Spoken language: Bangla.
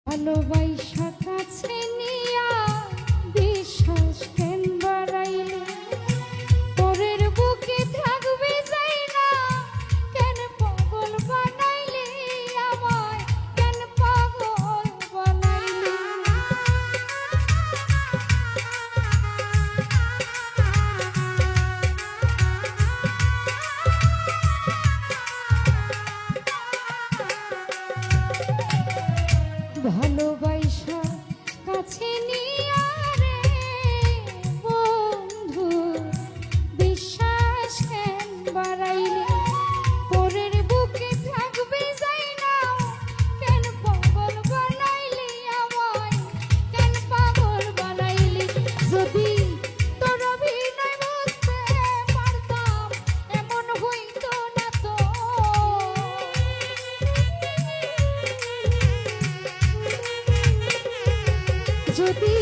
ভালোবাসা কাছে নিয়া বিশ্বাস কেন বাড়াইলে পরের বুকে থাকবে যাই না কেন পাগল বানাইলে আমায় কেন পাগল বানাইলে ভালোবাসা কাছে নিয়া রে বন্ধু বিশ্বাস কেন বাড়াইলে পরের বুকে থাকবে যাই না কেন পাগল বানাইলে আমায় কেন পাগল বানাইলে যদি তোর অভিনয় বুঝতে পারতাম এমন হইতো না তো যদি